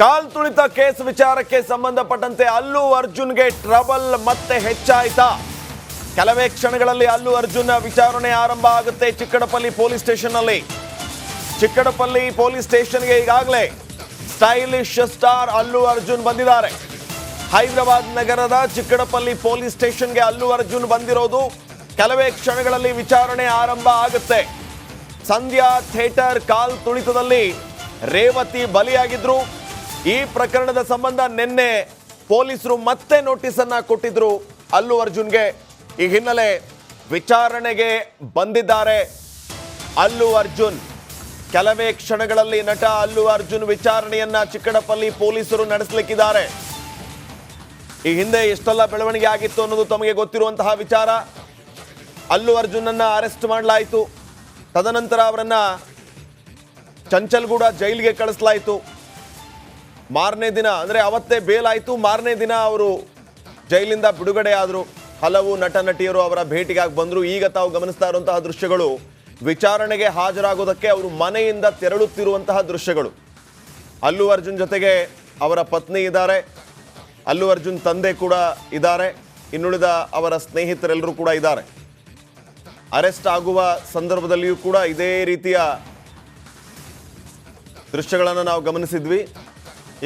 ಕಾಲ್ ತುಳಿತ case ವಿಚಾರಕ್ಕೆ ಸಂಬಂಧಪಟ್ಟಂತೆ ಅಲ್ಲು ಅರ್ಜುನ್ಗೆ ಟ್ರಬಲ್ ಮತ್ತೆ ಹೆಚ್ಚಾಯ್ತಾ? ಕೆಲವೇ ಕ್ಷಣಗಳಲ್ಲಿ ಅಲ್ಲು ಅರ್ಜುನ್ ವಿಚಾರಣೆ ಆರಂಭ ಆಗುತ್ತೆ ಚಿಕ್ಕಡಪಲ್ಲಿ ಪೊಲೀಸ್ ಸ್ಟೇಷನ್ನಲ್ಲಿ. ಚಿಕ್ಕಡಪಲ್ಲಿ ಪೊಲೀಸ್ ಸ್ಟೇಷನ್ಗೆ ಈಗಾಗಲೇ ಸ್ಟೈಲಿಶ್ ಸ್ಟಾರ್ ಅಲ್ಲು ಅರ್ಜುನ್ ಬಂದಿದ್ದಾರೆ. ಹೈದರಾಬಾದ್ ನಗರದ ಚಿಕ್ಕಡಪಲ್ಲಿ ಪೊಲೀಸ್ ಸ್ಟೇಷನ್ಗೆ ಅಲ್ಲು ಅರ್ಜುನ್ ಬಂದಿರೋದು ಕೆಲವೇ ಕ್ಷಣಗಳಲ್ಲಿ ವಿಚಾರಣೆ ಆರಂಭ ಆಗುತ್ತೆ. ಸಂಧ್ಯಾ ಥಿಯೇಟರ್ ಕಾಲ್ ತುಳಿತದಲ್ಲಿ ರೇವತಿ ಬಲಿಯಾಗಿದ್ರು. ಈ ಪ್ರಕರಣದ ಸಂಬಂಧ ನಿನ್ನೆ ಪೊಲೀಸರು ಮತ್ತೆ ನೋಟಿಸ್ ಅನ್ನ ಕೊಟ್ಟಿದ್ರು ಅಲ್ಲು ಅರ್ಜುನ್ಗೆ. ಈ ಹಿನ್ನೆಲೆ ವಿಚಾರಣೆಗೆ ಬಂದಿದ್ದಾರೆ ಅಲ್ಲು ಅರ್ಜುನ್. ಕೆಲವೇ ಕ್ಷಣಗಳಲ್ಲಿ ನಟ ಅಲ್ಲು ಅರ್ಜುನ್ ವಿಚಾರಣೆಯನ್ನ ಚಿಕ್ಕಡಪಲ್ಲಿ ಪೊಲೀಸರು ನಡೆಸಲಿಕ್ಕಿದ್ದಾರೆ. ಈ ಹಿಂದೆ ಎಷ್ಟೆಲ್ಲ ಬೆಳವಣಿಗೆ ಆಗಿತ್ತು ಅನ್ನೋದು ತಮಗೆ ಗೊತ್ತಿರುವಂತಹ ವಿಚಾರ. ಅಲ್ಲು ಅರ್ಜುನ್ ಅನ್ನ ಅರೆಸ್ಟ್ ಮಾಡಲಾಯಿತು. ತದನಂತರ ಅವರನ್ನ ಚಂಚಲ್ಗೂಡ ಜೈಲಿಗೆ ಕಳಿಸಲಾಯಿತು. ಮಾರನೇ ದಿನ ಅಂದರೆ ಅವತ್ತೇ ಬೇಲ್ ಆಯಿತು. ಮಾರನೇ ದಿನ ಅವರು ಜೈಲಿಂದ ಬಿಡುಗಡೆ ಆದರು. ಹಲವು ನಟ ನಟಿಯರು ಅವರ ಭೇಟಿಗಾಗಿ ಬಂದರು. ಈಗ ತಾವು ಗಮನಿಸ್ತಾ ಇರುವಂತಹ ದೃಶ್ಯಗಳು ವಿಚಾರಣೆಗೆ ಹಾಜರಾಗೋದಕ್ಕೆ ಅವರು ಮನೆಯಿಂದ ತೆರಳುತ್ತಿರುವಂತಹ ದೃಶ್ಯಗಳು. ಅಲ್ಲು ಅರ್ಜುನ್ ಜೊತೆಗೆ ಅವರ ಪತ್ನಿ ಇದ್ದಾರೆ, ಅಲ್ಲು ಅರ್ಜುನ್ ತಂದೆ ಕೂಡ ಇದ್ದಾರೆ, ಇನ್ನುಳಿದ ಅವರ ಸ್ನೇಹಿತರೆಲ್ಲರೂ ಕೂಡ ಇದ್ದಾರೆ. ಅರೆಸ್ಟ್ ಆಗುವ ಸಂದರ್ಭದಲ್ಲಿಯೂ ಕೂಡ ಇದೇ ರೀತಿಯ ದೃಶ್ಯಗಳನ್ನು ನಾವು ಗಮನಿಸಿದ್ವಿ.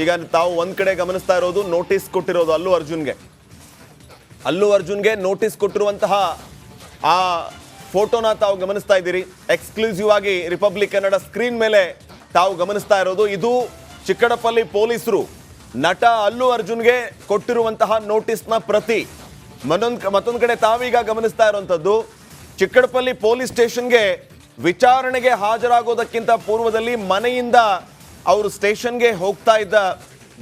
ಈಗ ತಾವು ಒಂದು ಕಡೆ ಗಮನಿಸ್ತಾ ಇರೋದು ನೋಟಿಸ್ ಕೊಟ್ಟಿರೋದು ಅಲ್ಲು ಅರ್ಜುನ್ಗೆ ನೋಟಿಸ್ ಕೊಟ್ಟಿರುವಂತಹ ಆ ಫೋಟೋನ ತಾವು ಗಮನಿಸ್ತಾ ಇದ್ದೀರಿ. ಎಕ್ಸ್ಕ್ಲೂಸಿವ್ ಆಗಿ ರಿಪಬ್ಲಿಕ್ ಕನ್ನಡ ಸ್ಕ್ರೀನ್ ಮೇಲೆ ತಾವು ಗಮನಿಸ್ತಾ ಇರೋದು ಇದು ಚಿಕ್ಕಡಪಲ್ಲಿ ಪೊಲೀಸರು ನಟ ಅಲ್ಲು ಅರ್ಜುನ್ಗೆ ಕೊಟ್ಟಿರುವಂತಹ ನೋಟಿಸ್ನ ಪ್ರತಿ. ಮತ್ತೊಂದು ಕಡೆ ತಾವೀಗ ಗಮನಿಸ್ತಾ ಇರುವಂಥದ್ದು ಚಿಕ್ಕಡಪಲ್ಲಿ ಪೊಲೀಸ್ ಸ್ಟೇಷನ್ಗೆ ವಿಚಾರಣೆಗೆ ಹಾಜರಾಗೋದಕ್ಕಿಂತ ಪೂರ್ವದಲ್ಲಿ ಮನೆಯಿಂದ ಅವರು ಸ್ಟೇಷನ್ಗೆ ಹೋಗ್ತಾ ಇದ್ದ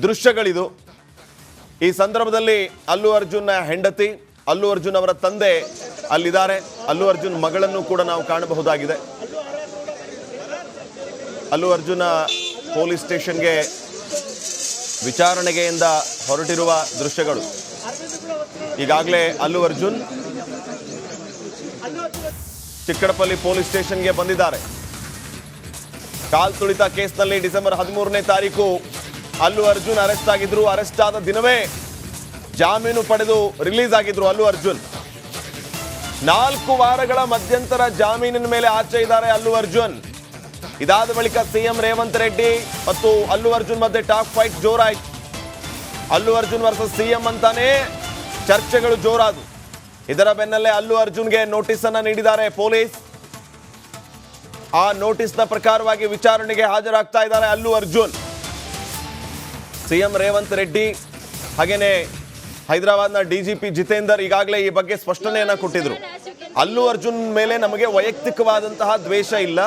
ದೃಶ್ಯಗಳಿದು. ಈ ಸಂದರ್ಭದಲ್ಲಿ ಅಲ್ಲು ಅರ್ಜುನ್ನ ಹೆಂಡತಿ, ಅಲ್ಲು ಅರ್ಜುನ್ ಅವರ ತಂದೆ ಅಲ್ಲಿದ್ದಾರೆ. ಅಲ್ಲು ಅರ್ಜುನ್ ಮಗಳನ್ನು ಕೂಡ ನಾವು ಕಾಣಬಹುದಾಗಿದೆ. ಅಲ್ಲು ಅರ್ಜುನ ಪೊಲೀಸ್ ಸ್ಟೇಷನ್ಗೆ ವಿಚಾರಣೆಗೆಯಿಂದ ಹೊರಟಿರುವ ದೃಶ್ಯಗಳು. ಈಗಾಗಲೇ ಅಲ್ಲು ಅರ್ಜುನ್ ಚಿಕ್ಕಡಪಲ್ಲಿ ಪೊಲೀಸ್ ಸ್ಟೇಷನ್ಗೆ ಬಂದಿದ್ದಾರೆ. ಕಾಲ್ ತುಳಿತ ಕೇಸ್ನಲ್ಲಿ ಡಿಸೆಂಬರ್ 13ನೇ ತಾರೀಕು ಅಲ್ಲು ಅರ್ಜುನ್ ಅರೆಸ್ಟ್ ಆಗಿದ್ರು. ಅರೆಸ್ಟ್ ಆದ ದಿನವೇ ಜಾಮೀನು ಪಡೆದು ರಿಲೀಸ್ ಆಗಿದ್ರು ಅಲ್ಲು ಅರ್ಜುನ್. 4 ವಾರಗಳ ಮಧ್ಯಂತರ ಜಾಮೀನಿನ ಮೇಲೆ ಆಚೆ ಇದ್ದಾರೆ ಅಲ್ಲು ಅರ್ಜುನ್. ಇದಾದ ಬಳಿಕ ಸಿಎಂ ರೇವಂತ್ ರೆಡ್ಡಿ ಮತ್ತು ಅಲ್ಲು ಅರ್ಜುನ್ ಮಧ್ಯೆ talk fight ಜೋರಾಯಿತು. Allu Arjun versus CM ಅಂತಾನೆ ಚರ್ಚೆಗಳು ಜೋರಾದವು. ಇದರ ಬೆನ್ನಲ್ಲೇ ಅಲ್ಲು ಅರ್ಜುನ್ಗೆ ನೋಟಿಸ್ ಅನ್ನ ನೀಡಿದ್ದಾರೆ ಪೊಲೀಸ್. ಆ ನೋಟಿಸ್ನ ಪ್ರಕಾರವಾಗಿ ವಿಚಾರಣೆಗೆ ಹಾಜರಾಗ್ತಾ ಇದ್ದಾರೆ ಅಲ್ಲು ಅರ್ಜುನ್. ಸಿಎಂ ರೇವಂತ್ ರೆಡ್ಡಿ ಹಾಗೇನೆ ಹೈದರಾಬಾದ್ನ ಡಿಜಿಪಿ ಜಿತೇಂದರ್ ಈಗಾಗಲೇ ಈ ಬಗ್ಗೆ ಸ್ಪಷ್ಟನೆಯನ್ನ ಕೊಟ್ಟಿದ್ರು. ಅಲ್ಲು ಅರ್ಜುನ್ ಮೇಲೆ ನಮಗೆ ವೈಯಕ್ತಿಕವಾದಂತಹ ದ್ವೇಷ ಇಲ್ಲ,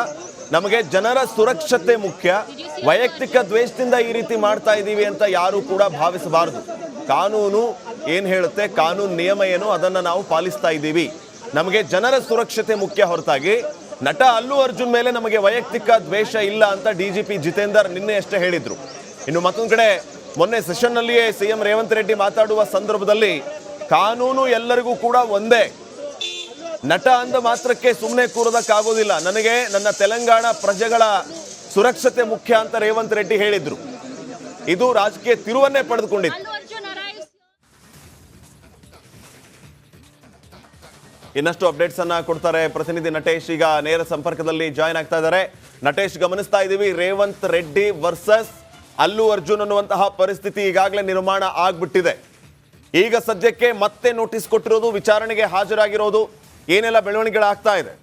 ನಮಗೆ ಜನರ ಸುರಕ್ಷತೆ ಮುಖ್ಯ. ವೈಯಕ್ತಿಕ ದ್ವೇಷದಿಂದ ಈ ರೀತಿ ಮಾಡ್ತಾ ಇದ್ದೀವಿ ಅಂತ ಯಾರು ಕೂಡ ಭಾವಿಸಬಾರದು. ಕಾನೂನು ಏನು ಹೇಳುತ್ತೆ, ಕಾನೂನು ನಿಯಮ ಏನು, ಅದನ್ನು ನಾವು ಪಾಲಿಸ್ತಾ ಇದ್ದೀವಿ. ನಮಗೆ ಜನರ ಸುರಕ್ಷತೆ ಮುಖ್ಯ ಹೊರತಾಗಿ ನಟ ಅಲ್ಲು ಅರ್ಜುನ್ ಮೇಲೆ ನಮಗೆ ವೈಯಕ್ತಿಕ ದ್ವೇಷ ಇಲ್ಲ ಅಂತ ಡಿಜಿಪಿ ಜಿತೇಂದರ್ ನಿನ್ನೆ ಅಷ್ಟೇ ಹೇಳಿದ್ರು. ಇನ್ನು ಮತ್ತೊಂದು ಕಡೆ ಮೊನ್ನೆ ಸೆಷನ್ನಲ್ಲಿಯೇ ಸಿಎಂ ರೇವಂತ್ ರೆಡ್ಡಿ ಮಾತಾಡುವ ಸಂದರ್ಭದಲ್ಲಿ ಕಾನೂನು ಎಲ್ಲರಿಗೂ ಕೂಡ ಒಂದೇ, ನಟ ಅಂದ ಮಾತ್ರಕ್ಕೆ ಸುಮ್ಮನೆ ಕೂರೋದಕ್ಕಾಗೋದಿಲ್ಲ, ನನಗೆ ನನ್ನ ತೆಲಂಗಾಣ ಪ್ರಜೆಗಳ ಸುರಕ್ಷತೆ ಮುಖ್ಯ ಅಂತ ರೇವಂತ್ ರೆಡ್ಡಿ ಹೇಳಿದ್ರು. ಇದು ರಾಜಕೀಯ ತಿರುವನ್ನೇ ಪಡೆದುಕೊಂಡಿತ್ತು. ಇನ್ನಷ್ಟು ಅಪ್ಡೇಟ್ಸ್ ಅನ್ನ ಕೊಡ್ತಾರೆ ಪ್ರತಿನಿಧಿ ನಟೇಶ್. ಈಗ ನೇರ ಸಂಪರ್ಕದಲ್ಲಿ ಜಾಯ್ನ್ ಆಗ್ತಾ ಇದ್ದಾರೆ. ನಟೇಶ್, ಗಮನಿಸ್ತಾ ಇದ್ದೀವಿ ರೇವಂತ್ ರೆಡ್ಡಿ ವರ್ಸಸ್ ಅಲ್ಲು ಅರ್ಜುನ್ ಅನ್ನುವಂತಹ ಪರಿಸ್ಥಿತಿ ಈಗಾಗಲೇ ನಿರ್ಮಾಣ ಆಗ್ಬಿಟ್ಟಿದೆ. ಈಗ ಸದ್ಯಕ್ಕೆ ಮತ್ತೆ ನೋಟಿಸ್ ಕೊಟ್ಟಿರೋದು, ವಿಚಾರಣೆಗೆ ಹಾಜರಾಗಿರೋದು, ಏನೆಲ್ಲ ಬೆಳವಣಿಗೆಗಳಾಗ್ತಾ ಇದೆ?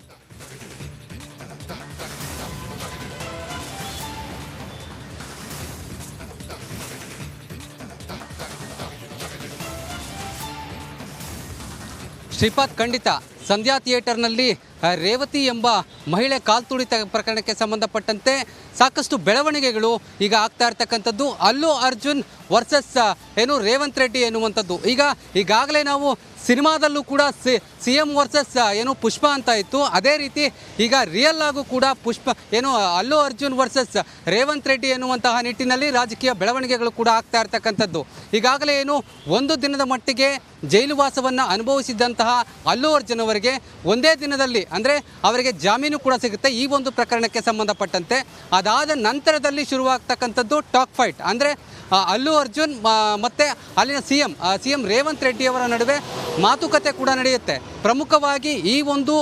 ಶ್ರೀಪಾದ್, ಖಂಡಿತ ಸಂಧ್ಯಾ ಥಿಯೇಟರ್ನಲ್ಲಿ ರೇವತಿ ಎಂಬ ಮಹಿಳೆ ಕಾಲ್ತುಳಿತ ಪ್ರಕರಣಕ್ಕೆ ಸಂಬಂಧಪಟ್ಟಂತೆ ಸಾಕಷ್ಟು ಬೆಳವಣಿಗೆಗಳು ಈಗ ಆಗ್ತಾ ಇರ್ತಕ್ಕಂಥದ್ದು. ಅಲ್ಲು ಅರ್ಜುನ್ ವರ್ಸಸ್ ರೇವಂತ್ ರೆಡ್ಡಿ ಎನ್ನುವಂಥದ್ದು. ಈಗಾಗಲೇ ನಾವು ಸಿನಿಮಾದಲ್ಲೂ ಕೂಡ CM ವರ್ಸಸ್ ಏನು ಪುಷ್ಪ ಅಂತ ಇತ್ತು, ಅದೇ ರೀತಿ ಈಗ ರಿಯಲ್ ಆಗು ಕೂಡ ಪುಷ್ಪ ಏನು ಅಲ್ಲು ಅರ್ಜುನ್ ವರ್ಸಸ್ ರೇವಂತ್ ರೆಡ್ಡಿ ಎನ್ನುವಂತಹ ನಿಟ್ಟಿನಲ್ಲಿ ರಾಜಕೀಯ ಬೆಳವಣಿಗೆಗಳು ಕೂಡ ಆಗ್ತಾ ಇರ್ತಕ್ಕಂಥದ್ದು. ಈಗಾಗಲೇ ಏನು ಒಂದು ದಿನದ ಮಟ್ಟಿಗೆ ಜೈಲು ವಾಸವನ್ನು ಅನುಭವಿಸಿದ್ದಂತಹ ಅಲ್ಲು ಅರ್ಜುನ್ ಅವರಿಗೆ ಒಂದೇ ದಿನದಲ್ಲಿ ಅಂದರೆ ಅವರಿಗೆ ಜಾಮೀನು ಕೂಡ ಸಿಗುತ್ತೆ ಈ ಒಂದು ಪ್ರಕರಣಕ್ಕೆ ಸಂಬಂಧಪಟ್ಟಂತೆ. ಅದಾದ ನಂತರದಲ್ಲಿ ಶುರುವಾಗ್ತಕ್ಕಂಥದ್ದು ಟಾಕ್ ಫೈಟ್, ಅಂದರೆ ಅಲ್ಲು ಅರ್ಜುನ್ ಮತ್ತು ಅಲ್ಲಿನ CM ರೇವಂತ್ ರೆಡ್ಡಿ ಅವರ ನಡುವೆ ಮಾತುಕತೆ ಕೂಡ ನಡೆಯುತ್ತೆ. ಪ್ರಮುಖವಾಗಿ ಈ ಒಂದು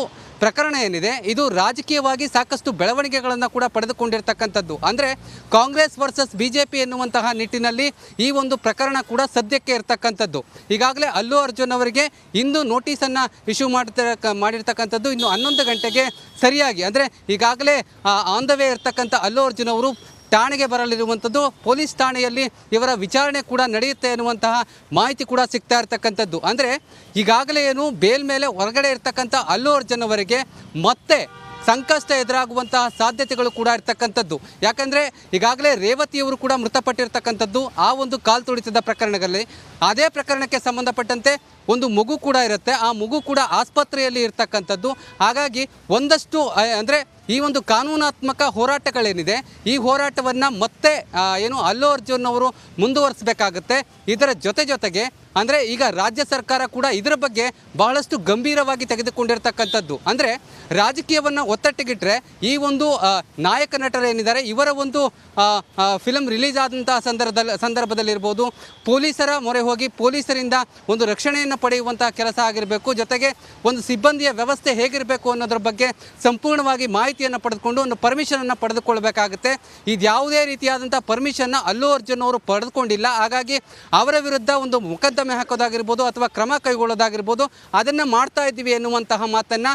ಪ್ರಕರಣ ಏನಿದೆ ಇದು ರಾಜಕೀಯವಾಗಿ ಸಾಕಷ್ಟು ಬೆಳವಣಿಗೆಗಳನ್ನು ಕೂಡ ಪಡೆದುಕೊಂಡಿರ್ತಕ್ಕಂಥದ್ದು. ಅಂದರೆ ಕಾಂಗ್ರೆಸ್ ವರ್ಸಸ್ BJP ಎನ್ನುವಂತಹ ನಿಟ್ಟಿನಲ್ಲಿ ಈ ಒಂದು ಪ್ರಕರಣ ಕೂಡ ಸದ್ಯಕ್ಕೆ ಇರ್ತಕ್ಕಂಥದ್ದು. ಈಗಾಗಲೇ ಅಲ್ಲು ಅರ್ಜುನ್ ಅವರಿಗೆ ಇಂದು ನೋಟಿಸನ್ನು ಇಶ್ಯೂ ಮಾಡಿರ್ತಕ್ಕಂಥದ್ದು ಇನ್ನು 11 ಗಂಟೆಗೆ ಸರಿಯಾಗಿ, ಅಂದರೆ ಈಗಾಗಲೇ ಆನ್ ದ ವೇ ಇರ್ತಕ್ಕಂಥ ಅಲ್ಲು ಅರ್ಜುನ್ ಅವರು ಠಾಣೆಗೆ ಬರಲಿರುವಂಥದ್ದು. ಪೊಲೀಸ್ ಠಾಣೆಯಲ್ಲಿ ಇವರ ವಿಚಾರಣೆ ಕೂಡ ನಡೆಯುತ್ತೆ ಎನ್ನುವಂತಹ ಮಾಹಿತಿ ಕೂಡ ಸಿಗ್ತಾ ಇರ್ತಕ್ಕಂಥದ್ದು. ಅಂದರೆ ಈಗಾಗಲೇ ಏನು ಬೇಲ್ ಮೇಲೆ ಹೊರಗಡೆ ಇರ್ತಕ್ಕಂಥ ಅಲ್ಲು ಅರ್ಜುನ್ ಅವರಿಗೆ ಮತ್ತೆ ಸಂಕಷ್ಟ ಎದುರಾಗುವಂತಹ ಸಾಧ್ಯತೆಗಳು ಕೂಡ ಇರ್ತಕ್ಕಂಥದ್ದು. ಯಾಕಂದರೆ ಈಗಾಗಲೇ ರೇವತಿಯವರು ಕೂಡ ಮೃತಪಟ್ಟಿರ್ತಕ್ಕಂಥದ್ದು ಆ ಒಂದು ಕಾಲು ತುಳಿತದ ಪ್ರಕರಣಗಳಲ್ಲಿ. ಅದೇ ಪ್ರಕರಣಕ್ಕೆ ಸಂಬಂಧಪಟ್ಟಂತೆ ಒಂದು ಮಗು ಕೂಡ ಇರುತ್ತೆ, ಆ ಮಗು ಕೂಡ ಆಸ್ಪತ್ರೆಯಲ್ಲಿ ಇರ್ತಕ್ಕಂಥದ್ದು. ಹಾಗಾಗಿ ಒಂದಷ್ಟು ಅಂದರೆ ಈ ಒಂದು ಕಾನೂನಾತ್ಮಕ ಹೋರಾಟಗಳೇನಿದೆ ಈ ಹೋರಾಟವನ್ನು ಮತ್ತೆ ಏನು ಅಲ್ಲು ಅರ್ಜುನ್ ಅವರು ಮುಂದುವರಿಸಬೇಕಾಗುತ್ತೆ. ಇದರ ಜೊತೆಗೆ ಅಂದರೆ ಈಗ ರಾಜ್ಯ ಸರ್ಕಾರ ಕೂಡ ಇದರ ಬಗ್ಗೆ ಬಹಳಷ್ಟು ಗಂಭೀರವಾಗಿ ತೆಗೆದುಕೊಂಡಿರ್ತಕ್ಕಂಥದ್ದು. ಅಂದರೆ ರಾಜಕೀಯವನ್ನು ಒತ್ತಟ್ಟಿಗಿಟ್ಟರೆ ಈ ಒಂದು ನಾಯಕ ನಟರೇನಿದ್ದಾರೆ ಇವರ ಒಂದು ಫಿಲಮ್ ರಿಲೀಸ್ ಆದಂತಹ ಸಂದರ್ಭದಲ್ಲಿರ್ಬೋದು ಪೊಲೀಸರ ಮೊರೆ ಹೋಗಿ ಪೊಲೀಸರಿಂದ ಒಂದು ರಕ್ಷಣೆಯನ್ನು ಪಡೆಯುವಂತಹ ಕೆಲಸ ಆಗಿರಬೇಕು. ಜೊತೆಗೆ ಒಂದು ಸಿಬ್ಬಂದಿಯ ವ್ಯವಸ್ಥೆ ಹೇಗಿರಬೇಕು ಅನ್ನೋದ್ರ ಬಗ್ಗೆ ಸಂಪೂರ್ಣವಾಗಿ ಮಾಹಿತಿಯನ್ನು ಪಡೆದುಕೊಂಡು ಒಂದು ಪರ್ಮಿಷನನ್ನು ಪಡೆದುಕೊಳ್ಬೇಕಾಗುತ್ತೆ. ಇದ್ಯಾವುದೇ ರೀತಿಯಾದಂಥ ಪರ್ಮಿಷನ್ನ ಅಲ್ಲು ಅರ್ಜುನ್ ಅವರು ಪಡೆದುಕೊಂಡಿಲ್ಲ. ಹಾಗಾಗಿ ಅವರ ವಿರುದ್ಧ ಒಂದು ಮೊಕದ್ದಮೆ ಹಾಕೋದಾಗಿರ್ಬೋದು ಅಥವಾ ಕ್ರಮ ಕೈಗೊಳ್ಳೋದಾಗಿರ್ಬೋದು ಅದನ್ನು ಮಾಡ್ತಾ ಇದ್ದೀವಿ ಎನ್ನುವಂತಹ ಮಾತನ್ನು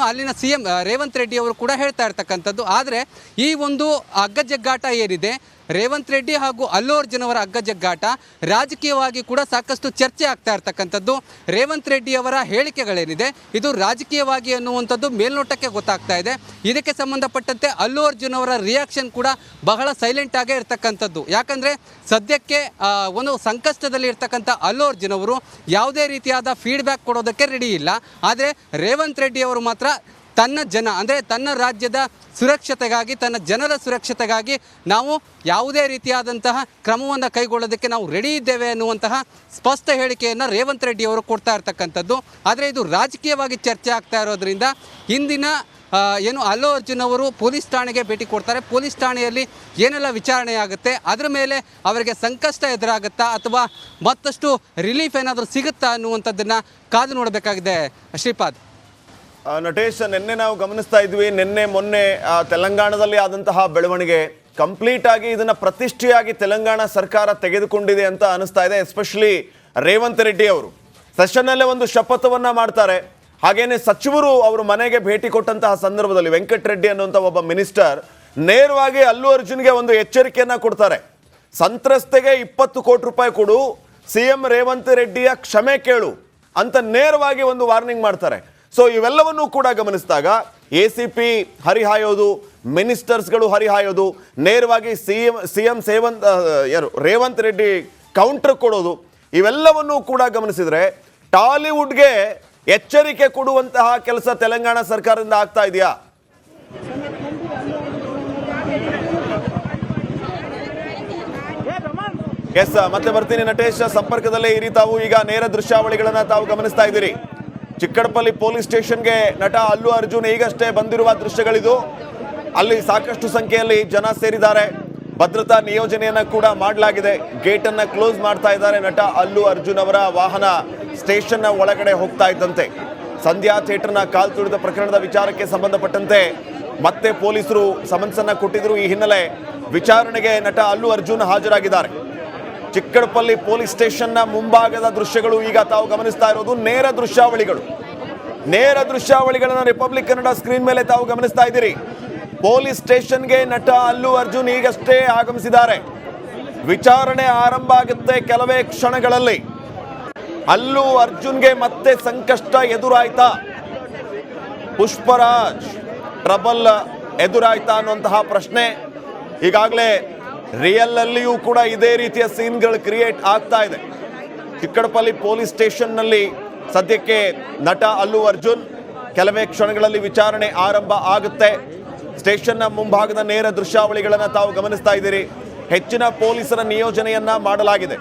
ಅಲ್ಲಿನ CM ರೇವಂತ್ ರೆಡ್ಡಿ ಅವರು ಕೂಡ ಹೇಳ್ತಾ ಇರ್ತಕ್ಕಂಥದ್ದು. ಆದರೆ ಈ ಒಂದು ಅಗ್ಗಜಗ್ಗಾಟ ಏನಿದೆ ರೇವಂತ್ ರೆಡ್ಡಿ ಹಾಗೂ ಅಲ್ಲು ಅರ್ಜುನ್ ಅವರ ಅಗ್ಗಜಗ್ಗಾಟ ರಾಜಕೀಯವಾಗಿ ಕೂಡ ಸಾಕಷ್ಟು ಚರ್ಚೆ ಆಗ್ತಾ ಇರ್ತಕ್ಕಂಥದ್ದು. ರೇವಂತ್ ರೆಡ್ಡಿ ಅವರ ಹೇಳಿಕೆಗಳೇನಿದೆ ಇದು ರಾಜಕೀಯವಾಗಿ ಅನ್ನುವಂಥದ್ದು ಮೇಲ್ನೋಟಕ್ಕೆ ಗೊತ್ತಾಗ್ತಾ ಇದೆ. ಇದಕ್ಕೆ ಸಂಬಂಧಪಟ್ಟಂತೆ ಅಲ್ಲು ಅರ್ಜುನ್ ಅವರ ರಿಯಾಕ್ಷನ್ ಕೂಡ ಬಹಳ ಸೈಲೆಂಟ್ ಆಗೇ ಇರ್ತಕ್ಕಂಥದ್ದು. ಯಾಕಂದರೆ ಸದ್ಯಕ್ಕೆ ಒಂದು ಸಂಕಷ್ಟದಲ್ಲಿ ಇರ್ತಕ್ಕಂಥ ಅಲ್ಲು ಅರ್ಜುನ್ ಅವರು ಯಾವುದೇ ರೀತಿಯಾದ ಫೀಡ್ಬ್ಯಾಕ್ ಕೊಡೋದಕ್ಕೆ ರೆಡಿ ಇಲ್ಲ. ಆದರೆ ರೇವಂತ್ ರೆಡ್ಡಿ ಅವರು ಮಾತ್ರ ತನ್ನ ಜನ ಅಂದರೆ ತನ್ನ ರಾಜ್ಯದ ಸುರಕ್ಷತೆಗಾಗಿ ತನ್ನ ಜನರ ಸುರಕ್ಷತೆಗಾಗಿ ನಾವು ಯಾವುದೇ ರೀತಿಯಾದಂತಹ ಕ್ರಮವನ್ನು ಕೈಗೊಳ್ಳೋದಕ್ಕೆ ನಾವು ರೆಡಿ ಇದ್ದೇವೆ ಅನ್ನುವಂತಹ ಸ್ಪಷ್ಟ ಹೇಳಿಕೆಯನ್ನು ರೇವಂತ್ ರೆಡ್ಡಿ ಅವರು ಕೊಡ್ತಾ ಇರ್ತಕ್ಕಂಥದ್ದು. ಆದರೆ ಇದು ರಾಜಕೀಯವಾಗಿ ಚರ್ಚೆ ಆಗ್ತಾ ಇರೋದ್ರಿಂದ ಇಂದಿನ ಏನು ಅಲ್ಲು ಅರ್ಜುನ್ ಅವರು ಪೊಲೀಸ್ ಠಾಣೆಗೆ ಭೇಟಿ ಕೊಡ್ತಾರೆ. ಪೊಲೀಸ್ ಠಾಣೆಯಲ್ಲಿ ಏನೆಲ್ಲ ವಿಚಾರಣೆ ಆಗುತ್ತೆ ಅದರ ಮೇಲೆ ಅವರಿಗೆ ಸಂಕಷ್ಟ ಎದುರಾಗುತ್ತಾ ಅಥವಾ ಮತ್ತಷ್ಟು ರಿಲೀಫ್ ಏನಾದರೂ ಸಿಗುತ್ತಾ ಅನ್ನುವಂಥದ್ದನ್ನು ಕಾದು ನೋಡಬೇಕಾಗಿದೆ. ಶ್ರೀಪಾದ್. ನಟೇಶ್, ನಿನ್ನೆ ನಾವು ಗಮನಿಸ್ತಾ ಇದ್ವಿ, ನಿನ್ನೆ ಮೊನ್ನೆ ತೆಲಂಗಾಣದಲ್ಲಿ ಆದಂತಹ ಬೆಳವಣಿಗೆ ಕಂಪ್ಲೀಟ್ ಆಗಿ ಇದನ್ನ ಪ್ರತಿಷ್ಠೆಯಾಗಿ ತೆಲಂಗಾಣ ಸರ್ಕಾರ ತೆಗೆದುಕೊಂಡಿದೆ ಅಂತ ಅನಿಸ್ತಾ ಇದೆ. ಎಸ್ಪೆಷಲಿ ರೇವಂತ್ ರೆಡ್ಡಿ ಅವರು ಸೆಷನ್ನಲ್ಲೇ ಒಂದು ಶಪಥವನ್ನ ಮಾಡ್ತಾರೆ. ಹಾಗೇನೆ ಸಚಿವರು ಅವರು ಮನೆಗೆ ಭೇಟಿ ಕೊಟ್ಟಂತಹ ಸಂದರ್ಭದಲ್ಲಿ ವೆಂಕಟ್ ರೆಡ್ಡಿ ಅನ್ನುವಂಥ ಒಬ್ಬ ಮಿನಿಸ್ಟರ್ ನೇರವಾಗಿ ಅಲ್ಲು ಅರ್ಜುನ್ಗೆ ಒಂದು ಎಚ್ಚರಿಕೆಯನ್ನ ಕೊಡ್ತಾರೆ. ಸಂತ್ರಸ್ತೆಗೆ 20 ಕೋಟಿ ರೂಪಾಯಿ ಕೊಡು, CM ರೇವಂತ್ ರೆಡ್ಡಿಯ ಕ್ಷಮೆ ಕೇಳು ಅಂತ ನೇರವಾಗಿ ಒಂದು ವಾರ್ನಿಂಗ್ ಮಾಡ್ತಾರೆ. ಸೊ ಇವೆಲ್ಲವನ್ನೂ ಕೂಡ ಗಮನಿಸಿದಾಗ ACP ಹರಿಹಾಯೋದು, ಮಿನಿಸ್ಟರ್ಸ್ಗಳು ಹರಿಹಾಯೋದು, ನೇರವಾಗಿ CM ರೇವಂತ್ ರೆಡ್ಡಿ ಕೌಂಟರ್ ಕೊಡೋದು, ಇವೆಲ್ಲವನ್ನೂ ಕೂಡ ಗಮನಿಸಿದ್ರೆ ಟಾಲಿವುಡ್ಗೆ ಎಚ್ಚರಿಕೆ ಕೊಡುವಂತಹ ಕೆಲಸ ತೆಲಂಗಾಣ ಸರ್ಕಾರದಿಂದ ಆಗ್ತಾ ಇದೆಯಾ? ಎಸ್, ಮತ್ತೆ ಬರ್ತೀನಿ ನಟೇಶ್, ಸಂಪರ್ಕದಲ್ಲೇ ಇರಿ ತಾವು. ಈಗ ನೇರ ದೃಶ್ಯಾವಳಿಗಳನ್ನ ತಾವು ಗಮನಿಸ್ತಾ ಇದ್ದೀರಿ. ಚಿಕ್ಕಡಪಲ್ಲಿ ಪೊಲೀಸ್ ಸ್ಟೇಷನ್ಗೆ ನಟ ಅಲ್ಲು ಅರ್ಜುನ್ ಈಗಷ್ಟೇ ಬಂದಿರುವ ದೃಶ್ಯಗಳಿದು. ಅಲ್ಲಿ ಸಾಕಷ್ಟು ಸಂಖ್ಯೆಯಲ್ಲಿ ಜನ ಸೇರಿದ್ದಾರೆ. ಭದ್ರತಾ ನಿಯೋಜನೆಯನ್ನ ಕೂಡ ಮಾಡಲಾಗಿದೆ. ಗೇಟ್ ಅನ್ನ ಕ್ಲೋಸ್ ಮಾಡ್ತಾ ಇದ್ದಾರೆ. ನಟ ಅಲ್ಲು ಅರ್ಜುನ್ ಅವರ ವಾಹನ ಸ್ಟೇಷನ್ನ ಒಳಗಡೆ ಹೋಗ್ತಾ ಇದ್ದಂತೆ ಸಂಧ್ಯಾ ಥಿಯೇಟರ್ನ ಕಾಲ್ ತುಳಿದ ಪ್ರಕರಣದ ವಿಚಾರಕ್ಕೆ ಸಂಬಂಧಪಟ್ಟಂತೆ ಮತ್ತೆ ಪೊಲೀಸರು ಸಮನ್ಸ್ ಅನ್ನ ಕೊಟ್ಟಿದ್ರು. ಈ ಹಿನ್ನೆಲೆ ವಿಚಾರಣೆಗೆ ನಟ ಅಲ್ಲು ಅರ್ಜುನ್ ಹಾಜರಾಗಿದ್ದಾರೆ. ಚಿಕ್ಕಡಪಲ್ಲಿ ಪೊಲೀಸ್ ಸ್ಟೇಷನ್ನ ಮುಂಭಾಗದ ದೃಶ್ಯಗಳು ಈಗ ತಾವು ಗಮನಿಸ್ತಾ ಇರೋದು. ನೇರ ದೃಶ್ಯಾವಳಿಗಳನ್ನ ರಿಪಬ್ಲಿಕ್ ಕನ್ನಡ ಸ್ಕ್ರೀನ್ ಮೇಲೆ ತಾವು ಗಮನಿಸ್ತಾ ಇದ್ದೀರಿ. ಪೊಲೀಸ್ ಸ್ಟೇಷನ್ಗೆ ನಟ ಅಲ್ಲು ಅರ್ಜುನ್ ಈಗಷ್ಟೇ ಆಗಮಿಸಿದ್ದಾರೆ. ವಿಚಾರಣೆ ಆರಂಭ ಆಗುತ್ತೆ ಕೆಲವೇ ಕ್ಷಣಗಳಲ್ಲಿ. ಅಲ್ಲು ಅರ್ಜುನ್ಗೆ ಮತ್ತೆ ಸಂಕಷ್ಟ ಎದುರಾಯ್ತಾ? ಪುಷ್ಪರಾಜ್ ಟ್ರಬಲ್ ಎದುರಾಯ್ತಾ ಅನ್ನುವಂತಹ ಪ್ರಶ್ನೆ ಈಗಾಗಲೇ ರಿಯಲ್ ಅಲ್ಲಿಯೂ ಕೂಡ ಇದೇ ರೀತಿಯ ಸೀನ್ಗಳು ಕ್ರಿಯೇಟ್ ಆಗ್ತಾ ಇದೆ. ಚಿಕ್ಕಡಪಲ್ಲಿ ಪೊಲೀಸ್ ಸ್ಟೇಷನ್ನಲ್ಲಿ ಸದ್ಯಕ್ಕೆ ನಟ ಅಲ್ಲು ಅರ್ಜುನ್ ಕೆಲವೇ ಕ್ಷಣಗಳಲ್ಲಿ ವಿಚಾರಣೆ ಆರಂಭ ಆಗುತ್ತೆ. ಸ್ಟೇಷನ್ನ ಮುಂಭಾಗದ ನೇರ ದೃಶ್ಯಾವಳಿಗಳನ್ನು ತಾವು ಗಮನಿಸ್ತಾ ಇದ್ದೀರಿ. ಹೆಚ್ಚಿನ ಪೊಲೀಸರ ನಿಯೋಜನೆಯನ್ನ ಮಾಡಲಾಗಿದೆ.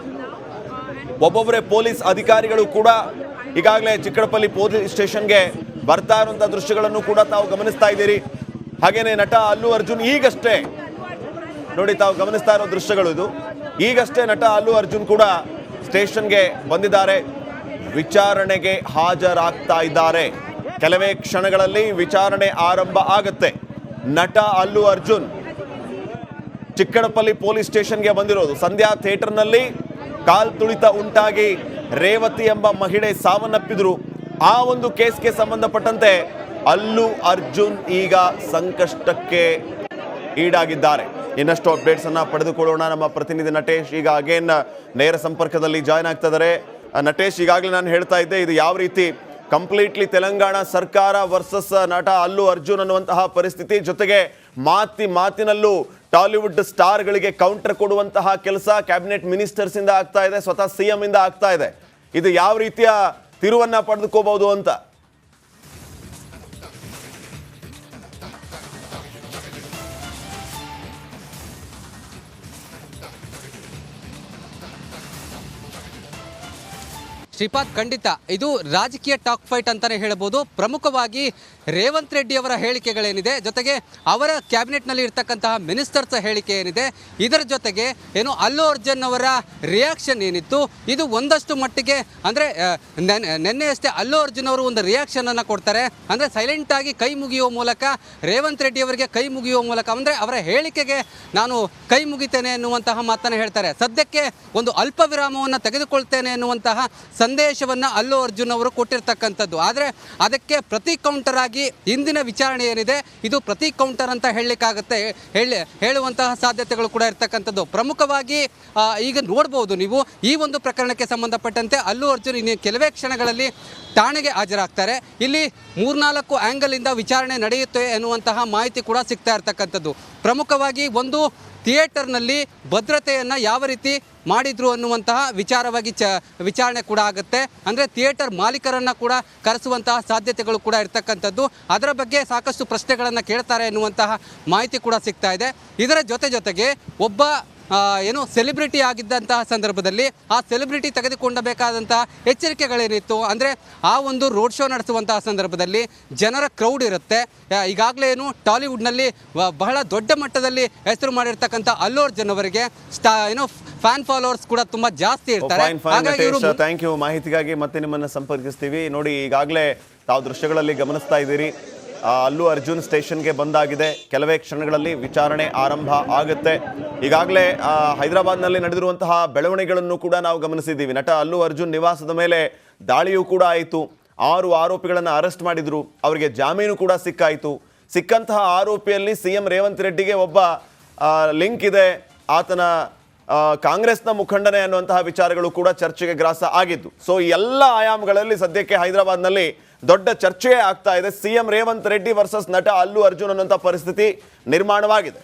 ಒಬ್ಬೊಬ್ಬರೇ ಪೊಲೀಸ್ ಅಧಿಕಾರಿಗಳು ಕೂಡ ಈಗಾಗಲೇ ಚಿಕ್ಕಡಪಲ್ಲಿ ಪೊಲೀಸ್ ಸ್ಟೇಷನ್ಗೆ ಬರ್ತಾ ಇರುವಂತಹ ದೃಶ್ಯಗಳನ್ನು ಕೂಡ ತಾವು ಗಮನಿಸ್ತಾ ಇದ್ದೀರಿ. ಹಾಗೇನೆ ನಟ ಅಲ್ಲು ಅರ್ಜುನ್ ಈಗಷ್ಟೇ ನೋಡಿ ತಾವು ಗಮನಿಸ್ತಾ ಇರೋ ದೃಶ್ಯಗಳು ಇದು. ಈಗಷ್ಟೇ ನಟ ಅಲ್ಲು ಅರ್ಜುನ್ ಕೂಡ ಸ್ಟೇಷನ್ಗೆ ಬಂದಿದ್ದಾರೆ, ವಿಚಾರಣೆಗೆ ಹಾಜರಾಗ್ತಾ ಇದ್ದಾರೆ. ಕೆಲವೇ ಕ್ಷಣಗಳಲ್ಲಿ ವಿಚಾರಣೆ ಆರಂಭ ಆಗುತ್ತೆ. ನಟ ಅಲ್ಲು ಅರ್ಜುನ್ ಚಿಕ್ಕಡಪಲ್ಲಿ ಪೊಲೀಸ್ ಸ್ಟೇಷನ್ಗೆ ಬಂದಿರೋದು. ಸಂಧ್ಯಾ ಥಿಯೇಟರ್ನಲ್ಲಿ ಕಾಲ್ ತುಳಿತ ಉಂಟಾಗಿ ರೇವತಿ ಎಂಬ ಮಹಿಳೆ ಸಾವನ್ನಪ್ಪಿದ್ರು. ಆ ಒಂದು ಕೇಸ್ಗೆ ಸಂಬಂಧಪಟ್ಟಂತೆ ಅಲ್ಲು ಅರ್ಜುನ್ ಈಗ ಸಂಕಷ್ಟಕ್ಕೆ ಈಡಾಗಿದ್ದಾರೆ. ಇನ್ನಷ್ಟು ಅಪ್ಡೇಟ್ಸ್ ಅನ್ನ ಪಡೆದುಕೊಳ್ಳೋಣ. ನಮ್ಮ ಪ್ರತಿನಿಧಿ ನಟೇಶ್ ಈಗ ಅಗೇನ್ ನೇರ ಸಂಪರ್ಕದಲ್ಲಿ ಜಾಯ್ನ್ ಆಗ್ತಾ ಇದ್ದಾರೆ. ನಟೇಶ್, ಈಗಾಗಲೇ ನಾನು ಹೇಳ್ತಾ ಇದ್ದೆ, ಇದು ಯಾವ ರೀತಿ ಕಂಪ್ಲೀಟ್ಲಿ ತೆಲಂಗಾಣ ಸರ್ಕಾರ ವರ್ಸಸ್ ನಟ ಅಲ್ಲು ಅರ್ಜುನ್ ಅನ್ನುವಂತಹ ಪರಿಸ್ಥಿತಿ, ಜೊತೆಗೆ ಮಾತಿನಲ್ಲೂ ಟಾಲಿವುಡ್ ಸ್ಟಾರ್ಗಳಿಗೆ ಕೌಂಟರ್ ಕೊಡುವಂತಹ ಕೆಲಸ ಕ್ಯಾಬಿನೆಟ್ ಮಿನಿಸ್ಟರ್ಸ್ ಇಂದ ಆಗ್ತಾ ಇದೆ, ಸ್ವತಃ ಸಿಎಂ ಇಂದ ಆಗ್ತಾ ಇದೆ. ಇದು ಯಾವ ರೀತಿಯ ತಿರುವನ್ನ ಪಡೆದುಕೋಬಹುದು ಅಂತ? ಶ್ರೀಪಾದ್, ಖಂಡಿತ ಇದು ರಾಜಕೀಯ ಟಾಕ್ ಫೈಟ್ ಅಂತಾನೆ ಹೇಳ್ಬೋದು. ಪ್ರಮುಖವಾಗಿ ರೇವಂತ್ ರೆಡ್ಡಿ ಅವರ ಹೇಳಿಕೆಗಳೇನಿದೆ, ಜೊತೆಗೆ ಅವರ ಕ್ಯಾಬಿನೆಟ್ನಲ್ಲಿ ಇರ್ತಕ್ಕಂತಹ ಮಿನಿಸ್ಟರ್ಸ್ ಹೇಳಿಕೆ ಏನಿದೆ, ಇದರ ಜೊತೆಗೆ ಏನು ಅಲ್ಲು ಅರ್ಜುನ್ ಅವರ ರಿಯಾಕ್ಷನ್ ಏನಿತ್ತು, ಇದು ಒಂದಷ್ಟು ಮಟ್ಟಿಗೆ ಅಂದರೆ ನಿನ್ನೆಯಷ್ಟೇ ಅಲ್ಲು ಅರ್ಜುನ್ ಅವರು ಒಂದು ರಿಯಾಕ್ಷನ್ ಅನ್ನು ಕೊಡ್ತಾರೆ. ಅಂದರೆ ಸೈಲೆಂಟ್ ಆಗಿ ಕೈ ಮುಗಿಯುವ ಮೂಲಕ ರೇವಂತ್ ರೆಡ್ಡಿ ಅವರಿಗೆ ಕೈ ಮುಗಿಯುವ ಮೂಲಕ, ಅಂದರೆ ಅವರ ಹೇಳಿಕೆಗೆ ನಾನು ಕೈ ಮುಗಿತೇನೆ ಎನ್ನುವಂತಹ ಮಾತನ್ನು ಹೇಳ್ತಾರೆ. ಸದ್ಯಕ್ಕೆ ಒಂದು ಅಲ್ಪ ವಿರಾಮವನ್ನು ತೆಗೆದುಕೊಳ್ತೇನೆ ಎನ್ನುವಂತಹ ಸಂದೇಶವನ್ನು ಅಲ್ಲು ಅರ್ಜುನ್ ಅವರು ಕೊಟ್ಟಿರ್ತಕ್ಕಂಥದ್ದು. ಆದರೆ ಅದಕ್ಕೆ ಪ್ರತಿ ಕೌಂಟರ್ ಆಗಿ ಇಂದಿನ ವಿಚಾರಣೆ ಏನಿದೆ, ಇದು ಪ್ರತಿ ಕೌಂಟರ್ ಅಂತ ಹೇಳಲಿಕ್ಕಾಗತ್ತೆ, ಹೇಳುವಂತಹ ಸಾಧ್ಯತೆಗಳು ಕೂಡ ಇರ್ತಕ್ಕಂಥದ್ದು. ಪ್ರಮುಖವಾಗಿ ಈಗ ನೋಡ್ಬೋದು ನೀವು, ಈ ಒಂದು ಪ್ರಕರಣಕ್ಕೆ ಸಂಬಂಧಪಟ್ಟಂತೆ ಅಲ್ಲು ಅರ್ಜುನ್ ಇನ್ನು ಕೆಲವೇ ಕ್ಷಣಗಳಲ್ಲಿ ಠಾಣೆಗೆ ಹಾಜರಾಗ್ತಾರೆ. ಇಲ್ಲಿ 3-4 ಆ್ಯಂಗಲಿಂದ ವಿಚಾರಣೆ ನಡೆಯುತ್ತೆ ಎನ್ನುವಂತಹ ಮಾಹಿತಿ ಕೂಡ ಸಿಗ್ತಾ ಇರ್ತಕ್ಕಂಥದ್ದು. ಪ್ರಮುಖವಾಗಿ ಒಂದು ಥಿಯೇಟರ್ನಲ್ಲಿ ಭದ್ರತೆಯನ್ನು ಯಾವ ರೀತಿ ಮಾಡಿದ್ರು ಅನ್ನುವಂತಹ ವಿಚಾರವಾಗಿ ವಿಚಾರಣೆ ಕೂಡ ಆಗುತ್ತೆ. ಅಂದರೆ ಥಿಯೇಟರ್ ಮಾಲೀಕರನ್ನು ಕೂಡ ಕರೆಸುವಂತಹ ಸಾಧ್ಯತೆಗಳು ಕೂಡ ಇರ್ತಕ್ಕಂಥದ್ದು. ಅದರ ಬಗ್ಗೆ ಸಾಕಷ್ಟು ಪ್ರಶ್ನೆಗಳನ್ನು ಕೇಳ್ತಾರೆ ಎನ್ನುವಂತಹ ಮಾಹಿತಿ ಕೂಡ ಸಿಗ್ತಾ ಇದೆ. ಇದರ ಜೊತೆಗೆ ಒಬ್ಬ ಏನು ಸೆಲೆಬ್ರಿಟಿ ಆಗಿದ್ದಂತಹ ಸಂದರ್ಭದಲ್ಲಿ ಆ ಸೆಲೆಬ್ರಿಟಿ ತೆಗೆದುಕೊಂಡಬೇಕಾದಂತಹ ಎಚ್ಚರಿಕೆಗಳೇನಿತ್ತು, ಅಂದರೆ ಆ ಒಂದು ರೋಡ್ ಶೋ ನಡೆಸುವಂತಹ ಸಂದರ್ಭದಲ್ಲಿ ಜನರ ಕ್ರೌಡ್ ಇರುತ್ತೆ. ಈಗಾಗಲೇ ಏನು ಟಾಲಿವುಡ್ನಲ್ಲಿ ಬಹಳ ದೊಡ್ಡ ಮಟ್ಟದಲ್ಲಿ ಹೆಸರು ಮಾಡಿರ್ತಕ್ಕಂಥ ಅಲ್ಲು ಅರ್ಜುನ್ ಅವರಿಗೆ ಫ್ಯಾನ್ ಫಾಲೋವರ್ಸ್ ಕೂಡ ತುಂಬಾ ಜಾಸ್ತಿ ಇರ್ತಾರೆ. ಥ್ಯಾಂಕ್ ಯು ಮಾಹಿತಿಗಾಗಿ. ಮತ್ತೆ ನಿಮ್ಮನ್ನು ಸಂಪರ್ಕಿಸ್ತೀವಿ. ನೋಡಿ, ಈಗಾಗಲೇ ತಾವು ದೃಶ್ಯಗಳಲ್ಲಿ ಗಮನಿಸ್ತಾ ಇದ್ದೀರಿ, ಅಲ್ಲು ಅರ್ಜುನ್ ಸ್ಟೇಷನ್ಗೆ ಬಂದಾಗಿದೆ. ಕೆಲವೇ ಕ್ಷಣಗಳಲ್ಲಿ ವಿಚಾರಣೆ ಆರಂಭ ಆಗುತ್ತೆ. ಈಗಾಗಲೇ ಹೈದರಾಬಾದ್ನಲ್ಲಿ ನಡೆದಿರುವಂತಹ ಬೆಳವಣಿಗೆಗಳನ್ನು ಕೂಡ ನಾವು ಗಮನಿಸಿದ್ದೀವಿ. ನಟ ಅಲ್ಲು ಅರ್ಜುನ್ ನಿವಾಸದ ಮೇಲೆ ದಾಳಿಯೂ ಕೂಡ ಆಯಿತು. 6 ಆರೋಪಿಗಳನ್ನು ಅರೆಸ್ಟ್ ಮಾಡಿದ್ರು, ಅವರಿಗೆ ಜಾಮೀನು ಕೂಡ ಸಿಕ್ಕಂತಹ ಆರೋಪಿಯಲ್ಲಿ ಸಿಎಂ ರೇವಂತ್ ರೆಡ್ಡಿಗೆ ಒಬ್ಬ ಲಿಂಕ್ ಇದೆ, ಆತನ ಕಾಂಗ್ರೆಸ್ನ ಮುಖಂಡನೆ ಅನ್ನುವಂತಹ ವಿಚಾರಗಳು ಕೂಡ ಚರ್ಚೆಗೆ ಗ್ರಾಸ ಆಗಿದ್ದು. ಸೊ ಈ ಎಲ್ಲ ಆಯಾಮಗಳಲ್ಲಿ ಸದ್ಯಕ್ಕೆ ಹೈದರಾಬಾದ್ನಲ್ಲಿ ದೊಡ್ಡ ಚರ್ಚೆಯೇ ಆಗ್ತಾ ಇದೆ. ಸಿಎಂ ರೇವಂತ್ ರೆಡ್ಡಿ ವರ್ಸಸ್ ನಟ ಅಲ್ಲು ಅರ್ಜುನ್ ಅನ್ನುವಂಥ ಪರಿಸ್ಥಿತಿ ನಿರ್ಮಾಣವಾಗಿದೆ.